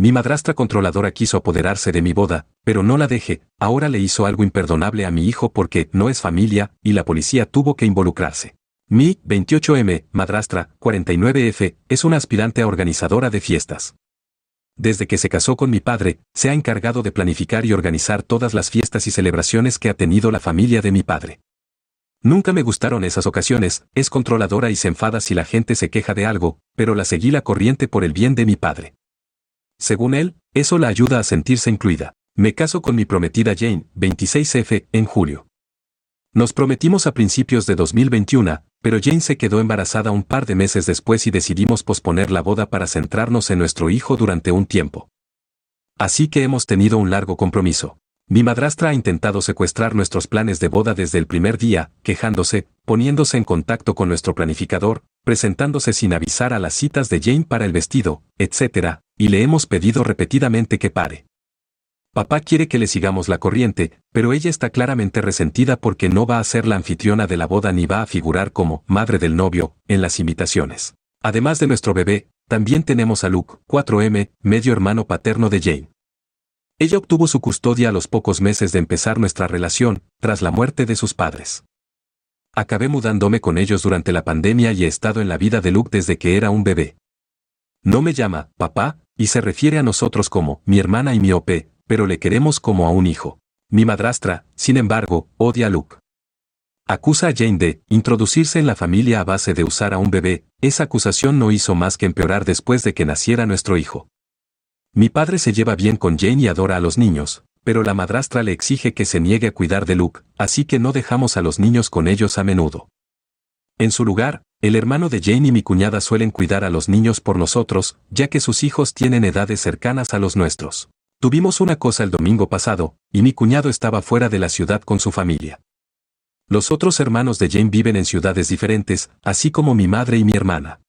Mi madrastra controladora quiso apoderarse de mi boda, pero no la dejé. Ahora le hizo algo imperdonable a mi hijo porque no es familia, y la policía tuvo que involucrarse. Mi 28M, madrastra, 49F, es una aspirante a organizadora de fiestas. Desde que se casó con mi padre, se ha encargado de planificar y organizar todas las fiestas y celebraciones que ha tenido la familia de mi padre. Nunca me gustaron esas ocasiones, es controladora y se enfada si la gente se queja de algo, pero la seguí la corriente por el bien de mi padre. Según él, eso la ayuda a sentirse incluida. Me caso con mi prometida Jane, 26F, en julio. Nos prometimos a principios de 2021, pero Jane se quedó embarazada un par de meses después y decidimos posponer la boda para centrarnos en nuestro hijo durante un tiempo. Así que hemos tenido un largo compromiso. Mi madrastra ha intentado secuestrar nuestros planes de boda desde el primer día, quejándose, poniéndose en contacto con nuestro planificador, presentándose sin avisar a las citas de Jane para el vestido, etc., y le hemos pedido repetidamente que pare. Papá quiere que le sigamos la corriente, pero ella está claramente resentida porque no va a ser la anfitriona de la boda ni va a figurar como madre del novio en las invitaciones. Además de nuestro bebé, también tenemos a Luke, 4M, medio hermano paterno de Jane. Ella obtuvo su custodia a los pocos meses de empezar nuestra relación, tras la muerte de sus padres. Acabé mudándome con ellos durante la pandemia y he estado en la vida de Luke desde que era un bebé. No me llama papá, y se refiere a nosotros como mi hermana y mi OP, pero le queremos como a un hijo. Mi madrastra, sin embargo, odia a Luke. Acusa a Jane de introducirse en la familia a base de usar a un bebé. Esa acusación no hizo más que empeorar después de que naciera nuestro hijo. Mi padre se lleva bien con Jane y adora a los niños, pero la madrastra le exige que se niegue a cuidar de Luke, así que no dejamos a los niños con ellos a menudo. En su lugar, el hermano de Jane y mi cuñada suelen cuidar a los niños por nosotros, ya que sus hijos tienen edades cercanas a los nuestros. Tuvimos una cosa el domingo pasado, y mi cuñado estaba fuera de la ciudad con su familia. Los otros hermanos de Jane viven en ciudades diferentes, así como mi madre y mi hermana.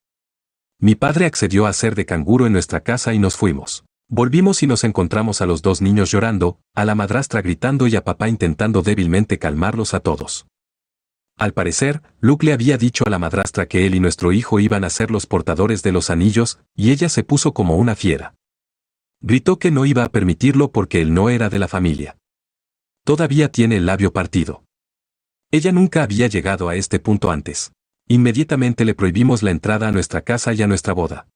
Mi padre accedió a hacer de canguro en nuestra casa y nos fuimos. Volvimos y nos encontramos a los dos niños llorando, a la madrastra gritando y a papá intentando débilmente calmarlos a todos. Al parecer, Luke le había dicho a la madrastra que él y nuestro hijo iban a ser los portadores de los anillos, y ella se puso como una fiera. Gritó que no iba a permitirlo porque él no era de la familia. Todavía tiene el labio partido. Ella nunca había llegado a este punto antes. Inmediatamente le prohibimos la entrada a nuestra casa y a nuestra boda.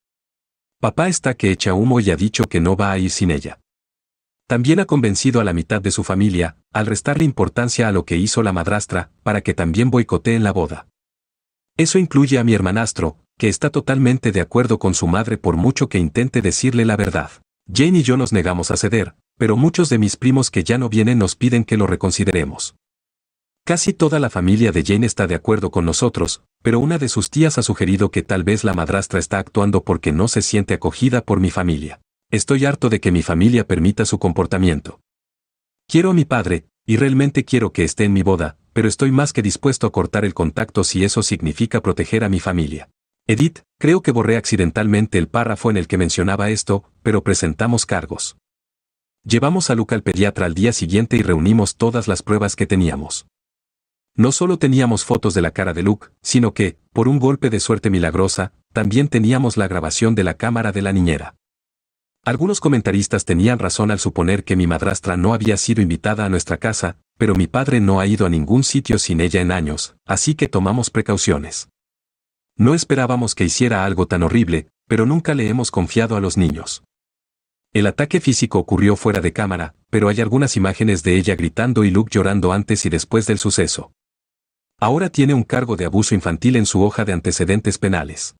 Papá está que echa humo y ha dicho que no va a ir sin ella. También ha convencido a la mitad de su familia, al restarle importancia a lo que hizo la madrastra, para que también boicoteen la boda. Eso incluye a mi hermanastro, que está totalmente de acuerdo con su madre por mucho que intente decirle la verdad. Jane y yo nos negamos a ceder, pero muchos de mis primos que ya no vienen nos piden que lo reconsideremos. Casi toda la familia de Jane está de acuerdo con nosotros, pero una de sus tías ha sugerido que tal vez la madrastra está actuando porque no se siente acogida por mi familia. Estoy harto de que mi familia permita su comportamiento. Quiero a mi padre, y realmente quiero que esté en mi boda, pero estoy más que dispuesto a cortar el contacto si eso significa proteger a mi familia. Edith, creo que borré accidentalmente el párrafo en el que mencionaba esto, pero presentamos cargos. Llevamos a Luke al pediatra al día siguiente y reunimos todas las pruebas que teníamos. No solo teníamos fotos de la cara de Luke, sino que, por un golpe de suerte milagrosa, también teníamos la grabación de la cámara de la niñera. Algunos comentaristas tenían razón al suponer que mi madrastra no había sido invitada a nuestra casa, pero mi padre no ha ido a ningún sitio sin ella en años, así que tomamos precauciones. No esperábamos que hiciera algo tan horrible, pero nunca le hemos confiado a los niños. El ataque físico ocurrió fuera de cámara, pero hay algunas imágenes de ella gritando y Luke llorando antes y después del suceso. Ahora tiene un cargo de abuso infantil en su hoja de antecedentes penales.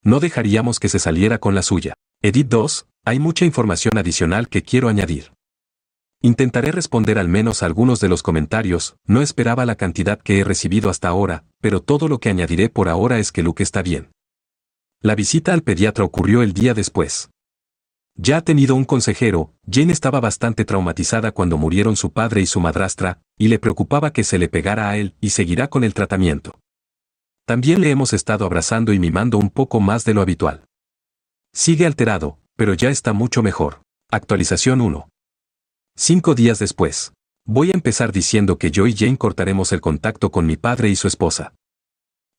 No dejaríamos que se saliera con la suya. Edit 2, hay mucha información adicional que quiero añadir. Intentaré responder al menos a algunos de los comentarios, no esperaba la cantidad que he recibido hasta ahora, pero todo lo que añadiré por ahora es que Luke está bien. La visita al pediatra ocurrió el día después. Ya ha tenido un consejero. Jane estaba bastante traumatizada cuando murieron su padre y su madrastra, y le preocupaba que se le pegara a él, y seguirá con el tratamiento. También le hemos estado abrazando y mimando un poco más de lo habitual. Sigue alterado, pero ya está mucho mejor. Actualización 1. 5 días después. Voy a empezar diciendo que yo y Jane cortaremos el contacto con mi padre y su esposa.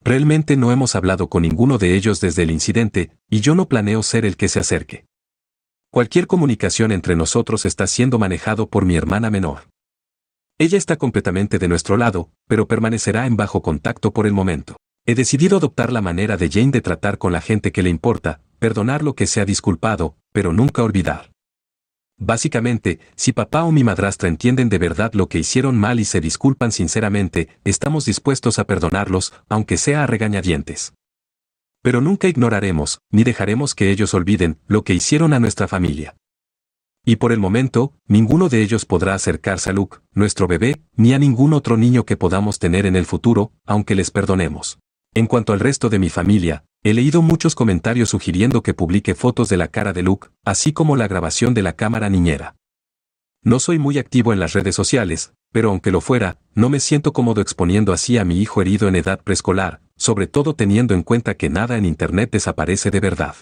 Realmente no hemos hablado con ninguno de ellos desde el incidente, y yo no planeo ser el que se acerque. Cualquier comunicación entre nosotros está siendo manejado por mi hermana menor. Ella está completamente de nuestro lado, pero permanecerá en bajo contacto por el momento. He decidido adoptar la manera de Jane de tratar con la gente que le importa, perdonar lo que se ha disculpado, pero nunca olvidar. Básicamente, si papá o mi madrastra entienden de verdad lo que hicieron mal y se disculpan sinceramente, estamos dispuestos a perdonarlos, aunque sea a regañadientes. Pero nunca ignoraremos, ni dejaremos que ellos olviden lo que hicieron a nuestra familia. Y por el momento, ninguno de ellos podrá acercarse a Luke, nuestro bebé, ni a ningún otro niño que podamos tener en el futuro, aunque les perdonemos. En cuanto al resto de mi familia, he leído muchos comentarios sugiriendo que publique fotos de la cara de Luke, así como la grabación de la cámara niñera. No soy muy activo en las redes sociales, pero aunque lo fuera, no me siento cómodo exponiendo así a mi hijo herido en edad preescolar, sobre todo teniendo en cuenta que nada en internet desaparece de verdad.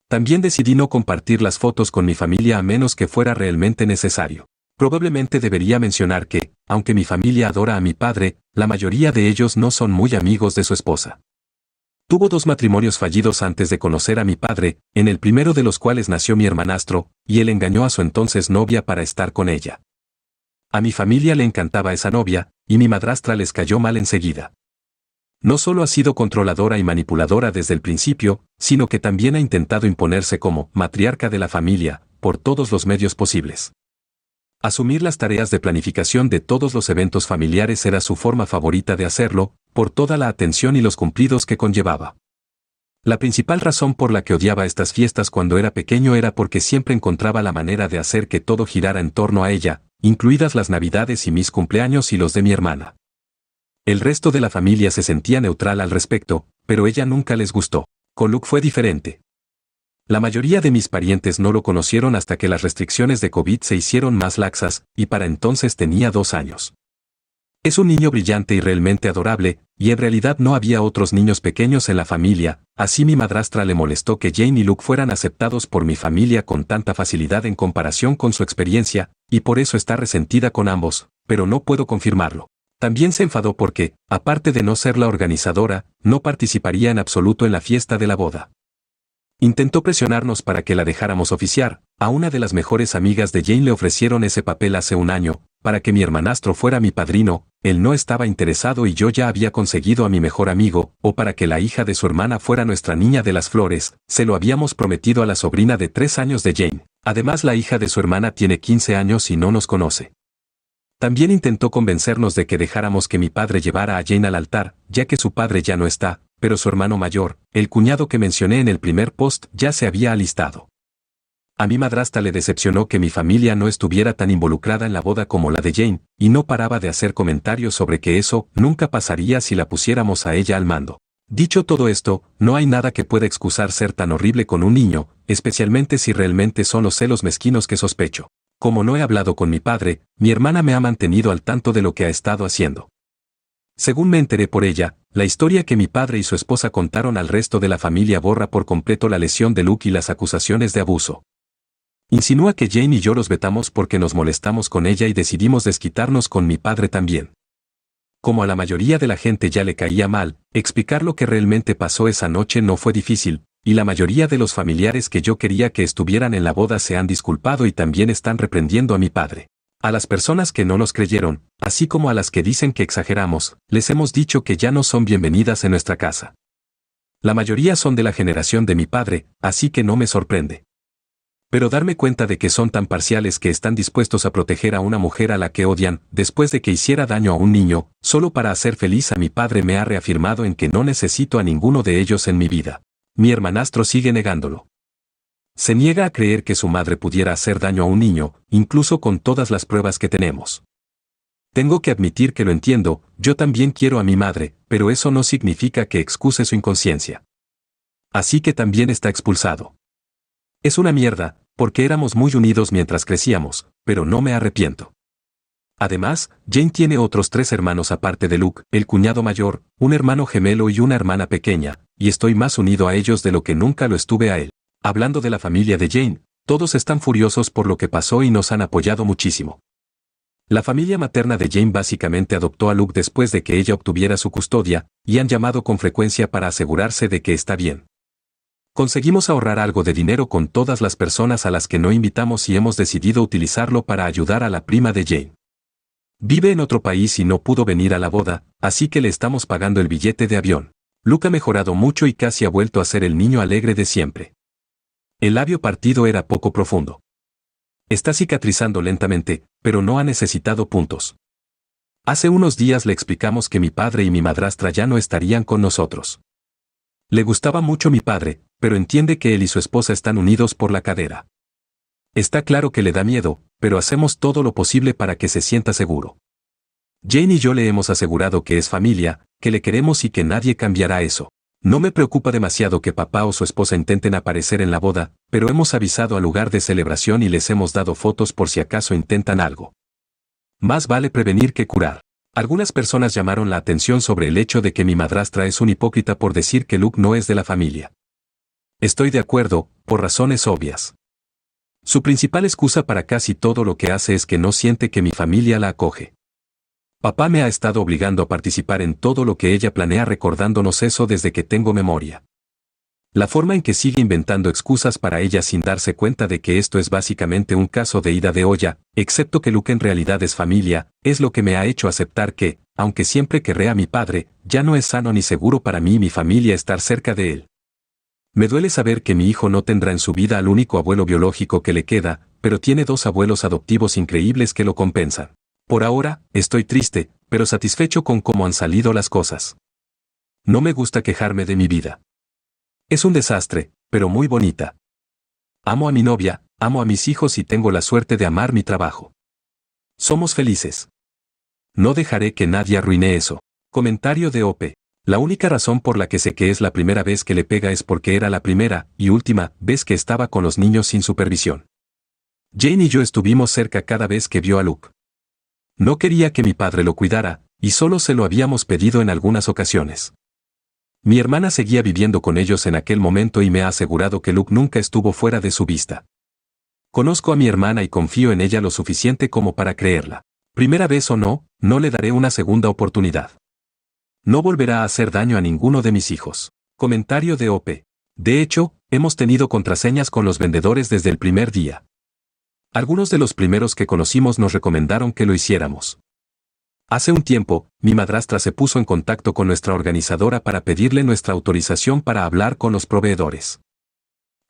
También decidí no compartir las fotos con mi familia a menos que fuera realmente necesario. Probablemente debería mencionar que, aunque mi familia adora a mi padre, la mayoría de ellos no son muy amigos de su esposa. Tuvo 2 matrimonios fallidos antes de conocer a mi padre, en el primero de los cuales nació mi hermanastro, y él engañó a su entonces novia para estar con ella. A mi familia le encantaba esa novia, y mi madrastra les cayó mal enseguida. No solo ha sido controladora y manipuladora desde el principio, sino que también ha intentado imponerse como matriarca de la familia, por todos los medios posibles. Asumir las tareas de planificación de todos los eventos familiares era su forma favorita de hacerlo, por toda la atención y los cumplidos que conllevaba. La principal razón por la que odiaba estas fiestas cuando era pequeño era porque siempre encontraba la manera de hacer que todo girara en torno a ella, incluidas las Navidades y mis cumpleaños y los de mi hermana. El resto de la familia se sentía neutral al respecto, pero ella nunca les gustó. Con Luke fue diferente. La mayoría de mis parientes no lo conocieron hasta que las restricciones de COVID se hicieron más laxas, y para entonces tenía 2 años. Es un niño brillante y realmente adorable, y en realidad no había otros niños pequeños en la familia, así mi madrastra le molestó que Jane y Luke fueran aceptados por mi familia con tanta facilidad en comparación con su experiencia, y por eso está resentida con ambos, pero no puedo confirmarlo. También se enfadó porque, aparte de no ser la organizadora, no participaría en absoluto en la fiesta de la boda. Intentó presionarnos para que la dejáramos oficiar. A una de las mejores amigas de Jane le ofrecieron ese papel hace un año, para que mi hermanastro fuera mi padrino, él no estaba interesado y yo ya había conseguido a mi mejor amigo, o para que la hija de su hermana fuera nuestra niña de las flores, se lo habíamos prometido a la sobrina de 3 años de Jane. Además la hija de su hermana tiene 15 años y no nos conoce. También intentó convencernos de que dejáramos que mi padre llevara a Jane al altar, ya que su padre ya no está, pero su hermano mayor, el cuñado que mencioné en el primer post, ya se había alistado. A mi madrastra le decepcionó que mi familia no estuviera tan involucrada en la boda como la de Jane, y no paraba de hacer comentarios sobre que eso nunca pasaría si la pusiéramos a ella al mando. Dicho todo esto, no hay nada que pueda excusar ser tan horrible con un niño, especialmente si realmente son los celos mezquinos que sospecho. Como no he hablado con mi padre, mi hermana me ha mantenido al tanto de lo que ha estado haciendo. Según me enteré por ella, la historia que mi padre y su esposa contaron al resto de la familia borra por completo la lesión de Luke y las acusaciones de abuso. Insinúa que Jane y yo los vetamos porque nos molestamos con ella y decidimos desquitarnos con mi padre también. Como a la mayoría de la gente ya le caía mal, explicar lo que realmente pasó esa noche no fue difícil, y la mayoría de los familiares que yo quería que estuvieran en la boda se han disculpado y también están reprendiendo a mi padre. A las personas que no nos creyeron, así como a las que dicen que exageramos, les hemos dicho que ya no son bienvenidas en nuestra casa. La mayoría son de la generación de mi padre, así que no me sorprende. Pero darme cuenta de que son tan parciales que están dispuestos a proteger a una mujer a la que odian, después de que hiciera daño a un niño, solo para hacer feliz a mi padre me ha reafirmado en que no necesito a ninguno de ellos en mi vida. Mi hermanastro sigue negándolo. Se niega a creer que su madre pudiera hacer daño a un niño, incluso con todas las pruebas que tenemos. Tengo que admitir que lo entiendo, yo también quiero a mi madre, pero eso no significa que excuse su inconsciencia. Así que también está expulsado. Es una mierda, porque éramos muy unidos mientras crecíamos, pero no me arrepiento. Además, Jane tiene otros 3 hermanos aparte de Luke, el cuñado mayor, un hermano gemelo y una hermana pequeña, y estoy más unido a ellos de lo que nunca lo estuve a él. Hablando de la familia de Jane, todos están furiosos por lo que pasó y nos han apoyado muchísimo. La familia materna de Jane básicamente adoptó a Luke después de que ella obtuviera su custodia, y han llamado con frecuencia para asegurarse de que está bien. Conseguimos ahorrar algo de dinero con todas las personas a las que no invitamos y hemos decidido utilizarlo para ayudar a la prima de Jane. Vive en otro país y no pudo venir a la boda, así que le estamos pagando el billete de avión. Luke ha mejorado mucho y casi ha vuelto a ser el niño alegre de siempre. El labio partido era poco profundo. Está cicatrizando lentamente, pero no ha necesitado puntos. Hace unos días le explicamos que mi padre y mi madrastra ya no estarían con nosotros. Le gustaba mucho mi padre, pero entiende que él y su esposa están unidos por la cadera. Está claro que le da miedo, pero hacemos todo lo posible para que se sienta seguro. Jane y yo le hemos asegurado que es familia, que le queremos y que nadie cambiará eso. No me preocupa demasiado que papá o su esposa intenten aparecer en la boda, pero hemos avisado al lugar de celebración y les hemos dado fotos por si acaso intentan algo. Más vale prevenir que curar. Algunas personas llamaron la atención sobre el hecho de que mi madrastra es un hipócrita por decir que Luke no es de la familia. Estoy de acuerdo, por razones obvias. Su principal excusa para casi todo lo que hace es que no siente que mi familia la acoge. Papá me ha estado obligando a participar en todo lo que ella planea recordándonos eso desde que tengo memoria. La forma en que sigue inventando excusas para ella sin darse cuenta de que esto es básicamente un caso de ida de olla, excepto que Luke en realidad es familia, es lo que me ha hecho aceptar que, aunque siempre querré a mi padre, ya no es sano ni seguro para mí y mi familia estar cerca de él. Me duele saber que mi hijo no tendrá en su vida al único abuelo biológico que le queda, pero tiene 2 abuelos adoptivos increíbles que lo compensan. Por ahora, estoy triste, pero satisfecho con cómo han salido las cosas. No me gusta quejarme de mi vida. Es un desastre, pero muy bonita. Amo a mi novia, amo a mis hijos y tengo la suerte de amar mi trabajo. Somos felices. No dejaré que nadie arruine eso. Comentario de Ope. La única razón por la que sé que es la primera vez que le pega es porque era la primera y última vez que estaba con los niños sin supervisión. Jane y yo estuvimos cerca cada vez que vio a Luke. No quería que mi padre lo cuidara, y solo se lo habíamos pedido en algunas ocasiones. Mi hermana seguía viviendo con ellos en aquel momento y me ha asegurado que Luke nunca estuvo fuera de su vista. Conozco a mi hermana y confío en ella lo suficiente como para creerla. Primera vez o no, no le daré una segunda oportunidad. No volverá a hacer daño a ninguno de mis hijos. Comentario de Ope. De hecho, hemos tenido contraseñas con los vendedores desde el primer día. Algunos de los primeros que conocimos nos recomendaron que lo hiciéramos. Hace un tiempo, mi madrastra se puso en contacto con nuestra organizadora para pedirle nuestra autorización para hablar con los proveedores.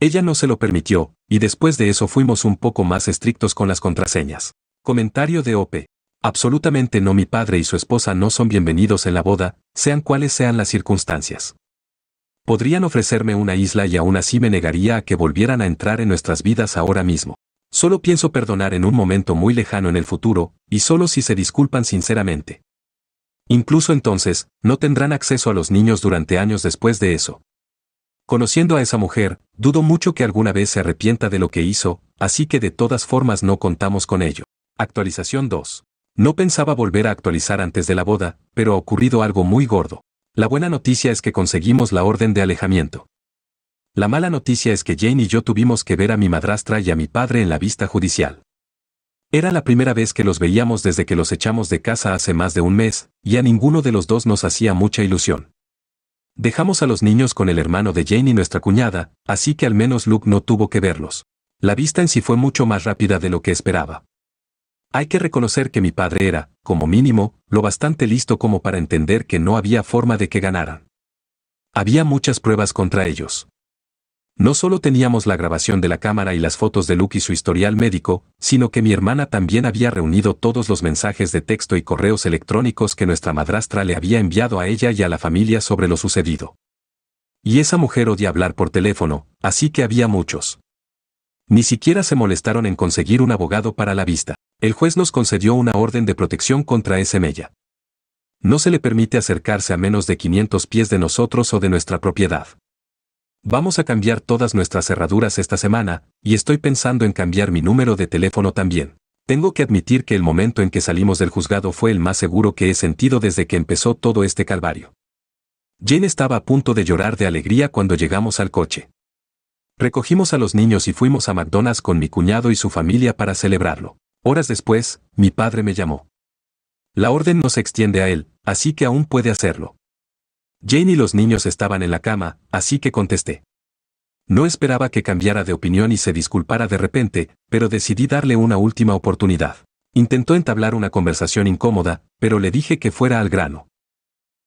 Ella no se lo permitió, y después de eso fuimos un poco más estrictos con las contraseñas. Comentario de Ope. Absolutamente no, mi padre y su esposa no son bienvenidos en la boda, sean cuales sean las circunstancias. Podrían ofrecerme una isla y aún así me negaría a que volvieran a entrar en nuestras vidas ahora mismo. Solo pienso perdonar en un momento muy lejano en el futuro, y solo si se disculpan sinceramente. Incluso entonces, no tendrán acceso a los niños durante años después de eso. Conociendo a esa mujer, dudo mucho que alguna vez se arrepienta de lo que hizo, así que de todas formas no contamos con ello. Actualización 2. No pensaba volver a actualizar antes de la boda, pero ha ocurrido algo muy gordo. La buena noticia es que conseguimos la orden de alejamiento. La mala noticia es que Jane y yo tuvimos que ver a mi madrastra y a mi padre en la vista judicial. Era la primera vez que los veíamos desde que los echamos de casa hace más de un mes, y a ninguno de los dos nos hacía mucha ilusión. Dejamos a los niños con el hermano de Jane y nuestra cuñada, así que al menos Luke no tuvo que verlos. La vista en sí fue mucho más rápida de lo que esperaba. Hay que reconocer que mi padre era, como mínimo, lo bastante listo como para entender que no había forma de que ganaran. Había muchas pruebas contra ellos. No solo teníamos la grabación de la cámara y las fotos de Luke y su historial médico, sino que mi hermana también había reunido todos los mensajes de texto y correos electrónicos que nuestra madrastra le había enviado a ella y a la familia sobre lo sucedido. Y esa mujer odia hablar por teléfono, así que había muchos. Ni siquiera se molestaron en conseguir un abogado para la vista. El juez nos concedió una orden de protección contra ese mella. No se le permite acercarse a menos de 500 pies de nosotros o de nuestra propiedad. Vamos a cambiar todas nuestras cerraduras esta semana, y estoy pensando en cambiar mi número de teléfono también. Tengo que admitir que el momento en que salimos del juzgado fue el más seguro que he sentido desde que empezó todo este calvario. Jane estaba a punto de llorar de alegría cuando llegamos al coche. Recogimos a los niños y fuimos a McDonald's con mi cuñado y su familia para celebrarlo. Horas después, mi padre me llamó. La orden no se extiende a él, así que aún puede hacerlo. Jane y los niños estaban en la cama, así que contesté. No esperaba que cambiara de opinión y se disculpara de repente, pero decidí darle una última oportunidad. Intentó entablar una conversación incómoda, pero le dije que fuera al grano.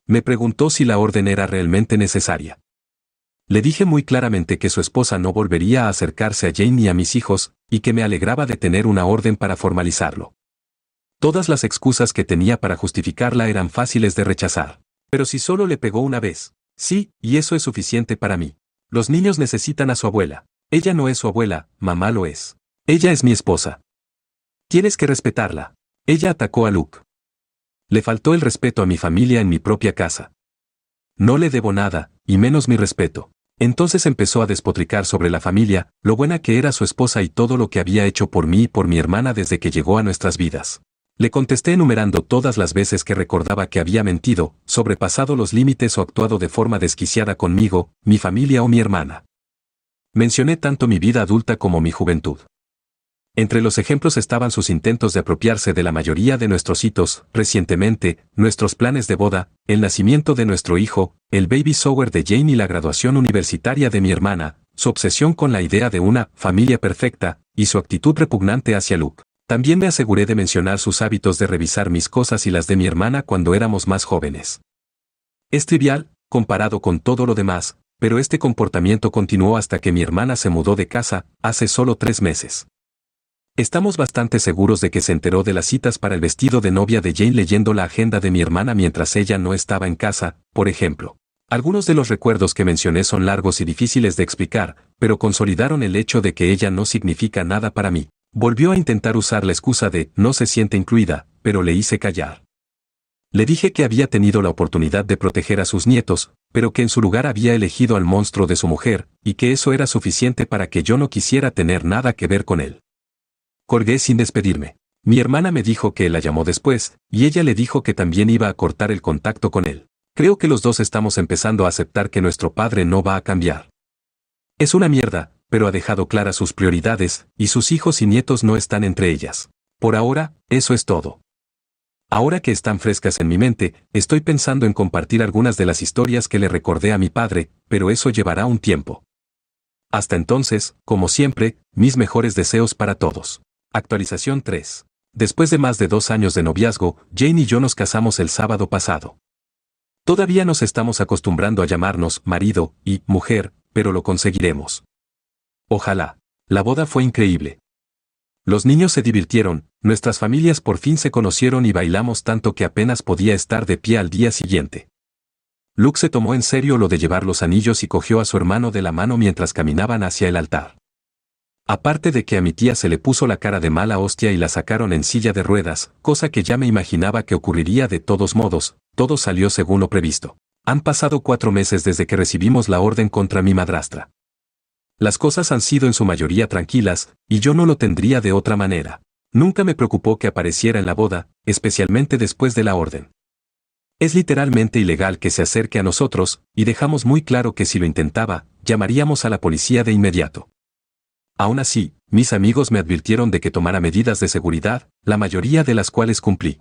Me preguntó si la orden era realmente necesaria. Le dije muy claramente que su esposa no volvería a acercarse a Jane ni a mis hijos, y que me alegraba de tener una orden para formalizarlo. Todas las excusas que tenía para justificarla eran fáciles de rechazar. Pero si solo le pegó una vez. Sí, y eso es suficiente para mí. Los niños necesitan a su abuela. Ella no es su abuela, mamá lo es. Ella es mi esposa. Tienes que respetarla. Ella atacó a Luke. Le faltó el respeto a mi familia en mi propia casa. No le debo nada, y menos mi respeto. Entonces empezó a despotricar sobre la familia, lo buena que era su esposa y todo lo que había hecho por mí y por mi hermana desde que llegó a nuestras vidas. Le contesté enumerando todas las veces que recordaba que había mentido, sobrepasado los límites o actuado de forma desquiciada conmigo, mi familia o mi hermana. Mencioné tanto mi vida adulta como mi juventud. Entre los ejemplos estaban sus intentos de apropiarse de la mayoría de nuestros hitos, recientemente, nuestros planes de boda, el nacimiento de nuestro hijo, el baby shower de Jane y la graduación universitaria de mi hermana, su obsesión con la idea de una familia perfecta, y su actitud repugnante hacia Luke. También me aseguré de mencionar sus hábitos de revisar mis cosas y las de mi hermana cuando éramos más jóvenes. Es trivial, comparado con todo lo demás, pero este comportamiento continuó hasta que mi hermana se mudó de casa, hace solo 3 meses. Estamos bastante seguros de que se enteró de las citas para el vestido de novia de Jane leyendo la agenda de mi hermana mientras ella no estaba en casa, por ejemplo. Algunos de los recuerdos que mencioné son largos y difíciles de explicar, pero consolidaron el hecho de que ella no significa nada para mí. Volvió a intentar usar la excusa de no se siente incluida, pero le hice callar. Le dije que había tenido la oportunidad de proteger a sus nietos, pero que en su lugar había elegido al monstruo de su mujer, y que eso era suficiente para que yo no quisiera tener nada que ver con él. Colgué sin despedirme. Mi hermana me dijo que la llamó después, y ella le dijo que también iba a cortar el contacto con él. Creo que los dos estamos empezando a aceptar que nuestro padre no va a cambiar. Es una mierda, pero ha dejado claras sus prioridades, y sus hijos y nietos no están entre ellas. Por ahora, eso es todo. Ahora que están frescas en mi mente, estoy pensando en compartir algunas de las historias que le recordé a mi padre, pero eso llevará un tiempo. Hasta entonces, como siempre, mis mejores deseos para todos. Actualización 3. Después de más de 2 años de noviazgo, Jane y yo nos casamos el sábado pasado. Todavía nos estamos acostumbrando a llamarnos marido y mujer, pero lo conseguiremos. Ojalá. La boda fue increíble. Los niños se divirtieron, nuestras familias por fin se conocieron y bailamos tanto que apenas podía estar de pie al día siguiente. Luke se tomó en serio lo de llevar los anillos y cogió a su hermano de la mano mientras caminaban hacia el altar. Aparte de que a mi tía se le puso la cara de mala hostia y la sacaron en silla de ruedas, cosa que ya me imaginaba que ocurriría de todos modos, todo salió según lo previsto. Han pasado 4 meses desde que recibimos la orden contra mi madrastra. Las cosas han sido en su mayoría tranquilas, y yo no lo tendría de otra manera. Nunca me preocupó que apareciera en la boda, especialmente después de la orden. Es literalmente ilegal que se acerque a nosotros, y dejamos muy claro que si lo intentaba, llamaríamos a la policía de inmediato. Aún así, mis amigos me advirtieron de que tomara medidas de seguridad, la mayoría de las cuales cumplí.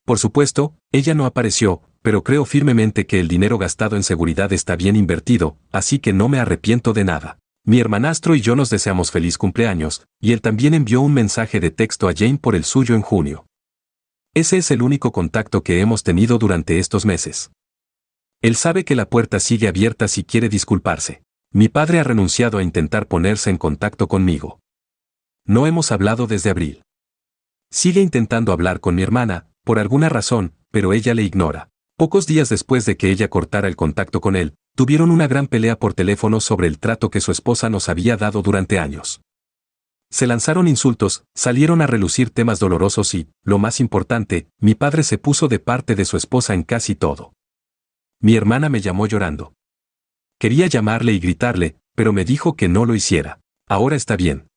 Por supuesto, ella no apareció, pero creo firmemente que el dinero gastado en seguridad está bien invertido, así que no me arrepiento de nada. Mi hermanastro y yo nos deseamos feliz cumpleaños, y él también envió un mensaje de texto a Jane por el suyo en junio. Ese es el único contacto que hemos tenido durante estos meses. Él sabe que la puerta sigue abierta si quiere disculparse. Mi padre ha renunciado a intentar ponerse en contacto conmigo. No hemos hablado desde abril. Sigue intentando hablar con mi hermana, por alguna razón, pero ella le ignora. Pocos días después de que ella cortara el contacto con él, tuvieron una gran pelea por teléfono sobre el trato que su esposa nos había dado durante años. Se lanzaron insultos, salieron a relucir temas dolorosos y, lo más importante, mi padre se puso de parte de su esposa en casi todo. Mi hermana me llamó llorando. Quería llamarle y gritarle, pero me dijo que no lo hiciera. Ahora está bien.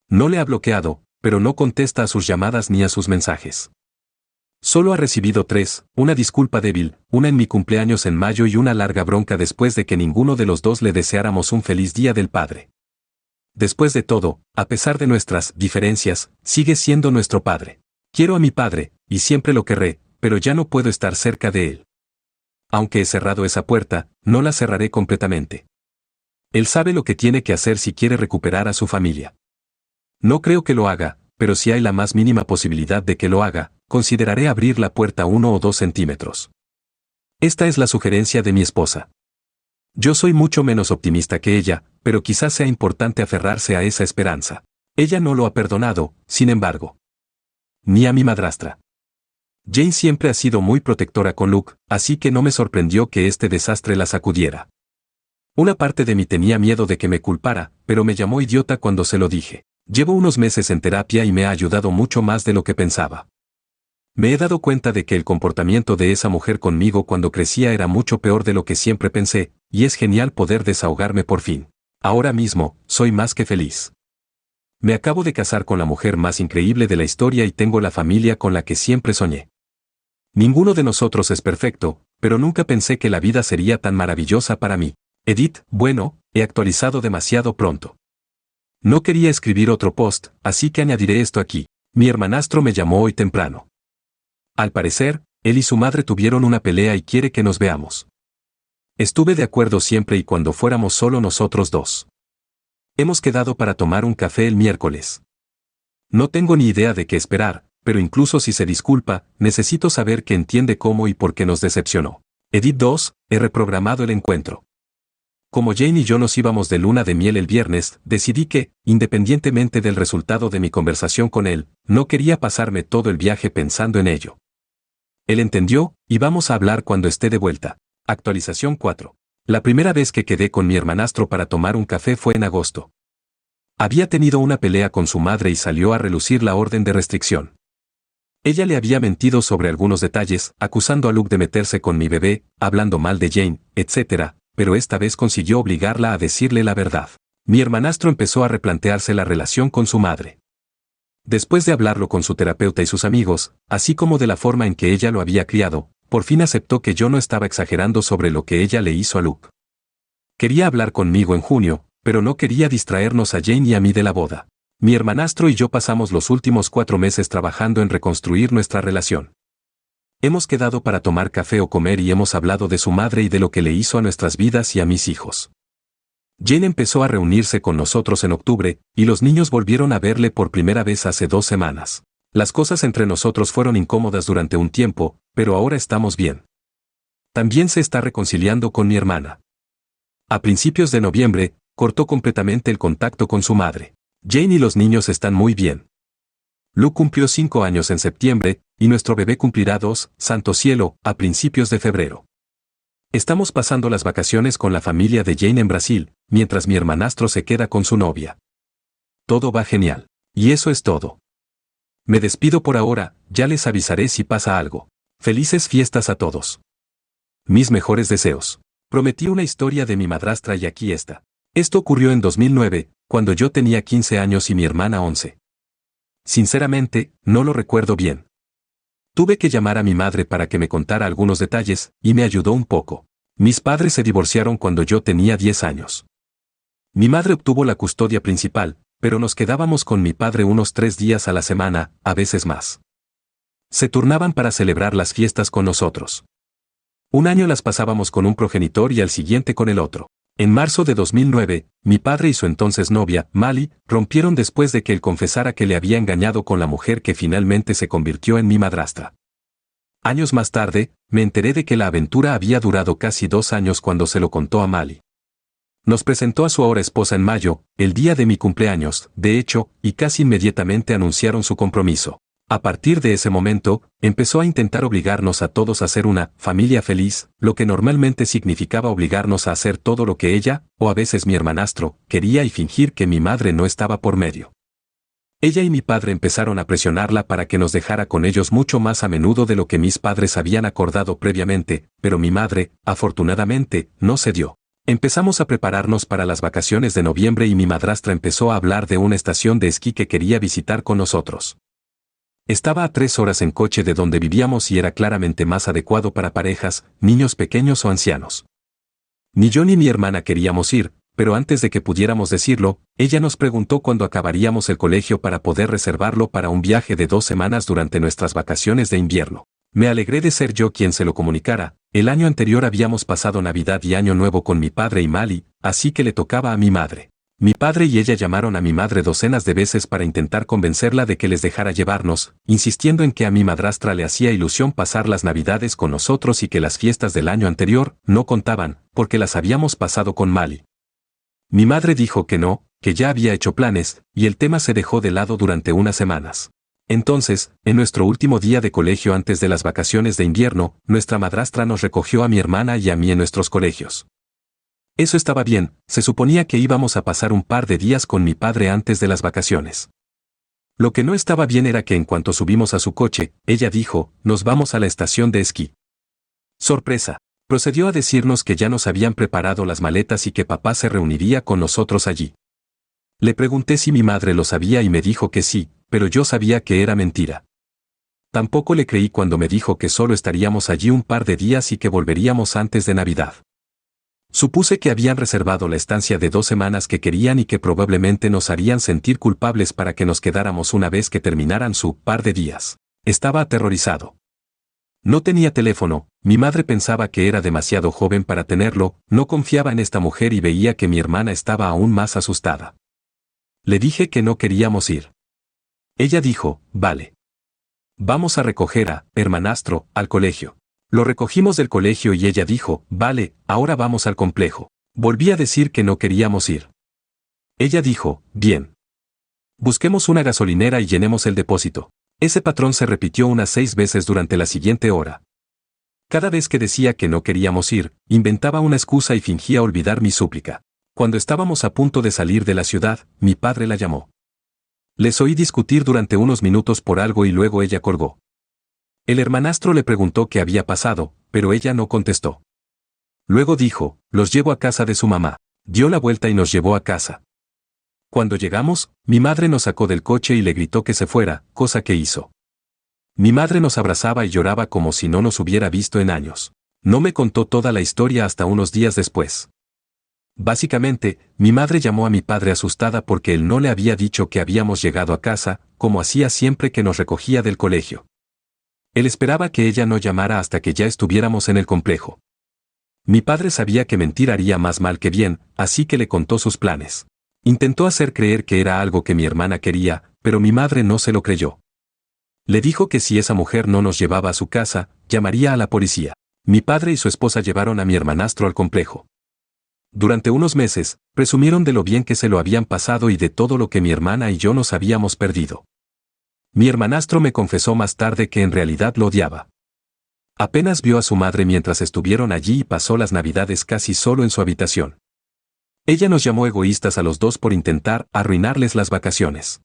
No le ha bloqueado, pero no contesta a sus llamadas ni a sus mensajes. Solo ha recibido 3, una disculpa débil, una en mi cumpleaños en mayo y una larga bronca después de que ninguno de los dos le deseáramos un feliz Día del Padre. Después de todo, a pesar de nuestras diferencias, sigue siendo nuestro padre. Quiero a mi padre, y siempre lo querré, pero ya no puedo estar cerca de él. Aunque he cerrado esa puerta, no la cerraré completamente. Él sabe lo que tiene que hacer si quiere recuperar a su familia. No creo que lo haga, pero si hay la más mínima posibilidad de que lo haga, consideraré abrir la puerta 1 o 2 centímetros. Esta es la sugerencia de mi esposa. Yo soy mucho menos optimista que ella, pero quizás sea importante aferrarse a esa esperanza. Ella no lo ha perdonado, sin embargo. Ni a mi madrastra. Jane siempre ha sido muy protectora con Luke, así que no me sorprendió que este desastre la sacudiera. Una parte de mí tenía miedo de que me culpara, pero me llamó idiota cuando se lo dije. Llevo unos meses en terapia y me ha ayudado mucho más de lo que pensaba. Me he dado cuenta de que el comportamiento de esa mujer conmigo cuando crecía era mucho peor de lo que siempre pensé, y es genial poder desahogarme por fin. Ahora mismo, soy más que feliz. Me acabo de casar con la mujer más increíble de la historia y tengo la familia con la que siempre soñé. Ninguno de nosotros es perfecto, pero nunca pensé que la vida sería tan maravillosa para mí. Edith, bueno, he actualizado demasiado pronto. No quería escribir otro post, así que añadiré esto aquí. Mi hermanastro me llamó hoy temprano. Al parecer, él y su madre tuvieron una pelea y quiere que nos veamos. Estuve de acuerdo siempre y cuando fuéramos solo nosotros dos. Hemos quedado para tomar un café el miércoles. No tengo ni idea de qué esperar, pero incluso si se disculpa, necesito saber que entiende cómo y por qué nos decepcionó. Edith 2, he reprogramado el encuentro. Como Jane y yo nos íbamos de luna de miel el viernes, decidí que, independientemente del resultado de mi conversación con él, no quería pasarme todo el viaje pensando en ello. Él entendió, y vamos a hablar cuando esté de vuelta. Actualización 4. La primera vez que quedé con mi hermanastro para tomar un café fue en agosto. Había tenido una pelea con su madre y salió a relucir la orden de restricción. Ella le había mentido sobre algunos detalles, acusando a Luke de meterse con mi bebé, hablando mal de Jane, etc., pero esta vez consiguió obligarla a decirle la verdad. Mi hermanastro empezó a replantearse la relación con su madre. Después de hablarlo con su terapeuta y sus amigos, así como de la forma en que ella lo había criado, por fin aceptó que yo no estaba exagerando sobre lo que ella le hizo a Luke. Quería hablar conmigo en junio, pero no quería distraernos a Jane y a mí de la boda. Mi hermanastro y yo pasamos los últimos 4 meses trabajando en reconstruir nuestra relación. Hemos quedado para tomar café o comer y hemos hablado de su madre y de lo que le hizo a nuestras vidas y a mis hijos. Jane empezó a reunirse con nosotros en octubre, y los niños volvieron a verle por primera vez hace 2 semanas. Las cosas entre nosotros fueron incómodas durante un tiempo, pero ahora estamos bien. También se está reconciliando con mi hermana. A principios de noviembre, cortó completamente el contacto con su madre. Jane y los niños están muy bien. Luke cumplió 5 años en septiembre, y nuestro bebé cumplirá 2, santo cielo, a principios de febrero. Estamos pasando las vacaciones con la familia de Jane en Brasil, mientras mi hermanastro se queda con su novia. Todo va genial. Y eso es todo. Me despido por ahora, ya les avisaré si pasa algo. Felices fiestas a todos. Mis mejores deseos. Prometí una historia de mi madrastra y aquí está. Esto ocurrió en 2009, cuando yo tenía 15 años y mi hermana 11. Sinceramente, no lo recuerdo bien. Tuve que llamar a mi madre para que me contara algunos detalles, y me ayudó un poco. Mis padres se divorciaron cuando yo tenía 10 años. Mi madre obtuvo la custodia principal, pero nos quedábamos con mi padre unos 3 días a la semana, a veces más. Se turnaban para celebrar las fiestas con nosotros. Un año las pasábamos con un progenitor y al siguiente con el otro. En marzo de 2009, mi padre y su entonces novia, Mali, rompieron después de que él confesara que le había engañado con la mujer que finalmente se convirtió en mi madrastra. Años más tarde, me enteré de que la aventura había durado casi 2 años cuando se lo contó a Mali. Nos presentó a su ahora esposa en mayo, el día de mi cumpleaños, de hecho, y casi inmediatamente anunciaron su compromiso. A partir de ese momento, empezó a intentar obligarnos a todos a ser una familia feliz, lo que normalmente significaba obligarnos a hacer todo lo que ella, o a veces mi hermanastro, quería y fingir que mi madre no estaba por medio. Ella y mi padre empezaron a presionarla para que nos dejara con ellos mucho más a menudo de lo que mis padres habían acordado previamente, pero mi madre, afortunadamente, no cedió. Empezamos a prepararnos para las vacaciones de noviembre y mi madrastra empezó a hablar de una estación de esquí que quería visitar con nosotros. Estaba a 3 horas en coche de donde vivíamos y era claramente más adecuado para parejas, niños pequeños o ancianos. Ni yo ni mi hermana queríamos ir, pero antes de que pudiéramos decirlo, ella nos preguntó cuándo acabaríamos el colegio para poder reservarlo para un viaje de 2 semanas durante nuestras vacaciones de invierno. Me alegré de ser yo quien se lo comunicara, El año anterior habíamos pasado Navidad y Año Nuevo con mi padre y Mali, así que le tocaba a mi madre. Mi padre y ella llamaron a mi madre docenas de veces para intentar convencerla de que les dejara llevarnos, insistiendo en que a mi madrastra le hacía ilusión pasar las Navidades con nosotros y que las fiestas del año anterior no contaban, porque las habíamos pasado con Mali. Mi madre dijo que no, que ya había hecho planes, y el tema se dejó de lado durante unas semanas. Entonces, en nuestro último día de colegio antes de las vacaciones de invierno, nuestra madrastra nos recogió a mi hermana y a mí en nuestros colegios. Eso estaba bien, se suponía que íbamos a pasar un par de días con mi padre antes de las vacaciones. Lo que no estaba bien era que en cuanto subimos a su coche, ella dijo, nos vamos a la estación de esquí. Sorpresa. Procedió a decirnos que ya nos habían preparado las maletas y que papá se reuniría con nosotros allí. Le pregunté si mi madre lo sabía y me dijo que sí, pero yo sabía que era mentira. Tampoco le creí cuando me dijo que solo estaríamos allí un par de días y que volveríamos antes de Navidad. Supuse que habían reservado la estancia de 2 semanas que querían y que probablemente nos harían sentir culpables para que nos quedáramos una vez que terminaran su par de días. Estaba aterrorizado. No tenía teléfono, mi madre pensaba que era demasiado joven para tenerlo, no confiaba en esta mujer y veía que mi hermana estaba aún más asustada. Le dije que no queríamos ir. Ella dijo, vale. Vamos a recoger a hermanastro al colegio. Lo recogimos del colegio y ella dijo, vale, ahora vamos al complejo. Volví a decir que no queríamos ir. Ella dijo, bien. Busquemos una gasolinera y llenemos el depósito. Ese patrón se repitió unas 6 veces durante la siguiente hora. Cada vez que decía que no queríamos ir, inventaba una excusa y fingía olvidar mi súplica. Cuando estábamos a punto de salir de la ciudad, mi padre la llamó. Les oí discutir durante unos minutos por algo y luego ella colgó. El hermanastro le preguntó qué había pasado, pero ella no contestó. Luego dijo, los llevo a casa de su mamá. Dio la vuelta y nos llevó a casa. Cuando llegamos, mi madre nos sacó del coche y le gritó que se fuera, cosa que hizo. Mi madre nos abrazaba y lloraba como si no nos hubiera visto en años. No me contó toda la historia hasta unos días después. Básicamente, mi madre llamó a mi padre asustada porque él no le había dicho que habíamos llegado a casa, como hacía siempre que nos recogía del colegio. Él esperaba que ella no llamara hasta que ya estuviéramos en el complejo. Mi padre sabía que mentir haría más mal que bien, así que le contó sus planes. Intentó hacer creer que era algo que mi hermana quería, pero mi madre no se lo creyó. Le dijo que si esa mujer no nos llevaba a su casa, llamaría a la policía. Mi padre y su esposa llevaron a mi hermanastro al complejo. Durante unos meses, presumieron de lo bien que se lo habían pasado y de todo lo que mi hermana y yo nos habíamos perdido. Mi hermanastro me confesó más tarde que en realidad lo odiaba. Apenas vio a su madre mientras estuvieron allí y pasó las Navidades casi solo en su habitación. Ella nos llamó egoístas a los dos por intentar arruinarles las vacaciones.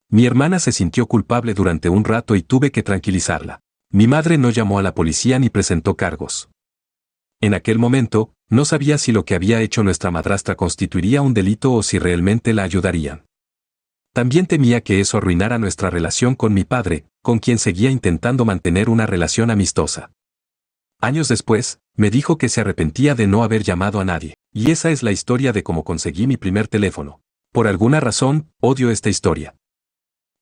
Mi hermana se sintió culpable durante un rato y tuve que tranquilizarla. Mi madre no llamó a la policía ni presentó cargos. En aquel momento, no sabía si lo que había hecho nuestra madrastra constituiría un delito o si realmente la ayudarían. También temía que eso arruinara nuestra relación con mi padre, con quien seguía intentando mantener una relación amistosa. Años después, me dijo que se arrepentía de no haber llamado a nadie, y esa es la historia de cómo conseguí mi primer teléfono. Por alguna razón, odio esta historia.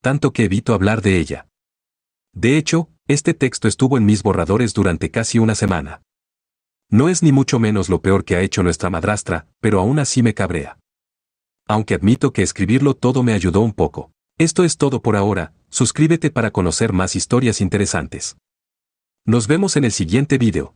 Tanto que evito hablar de ella. De hecho, este texto estuvo en mis borradores durante casi una semana. No es ni mucho menos lo peor que ha hecho nuestra madrastra, pero aún así me cabrea. Aunque admito que escribirlo todo me ayudó un poco. Esto es todo por ahora, suscríbete para conocer más historias interesantes. Nos vemos en el siguiente video.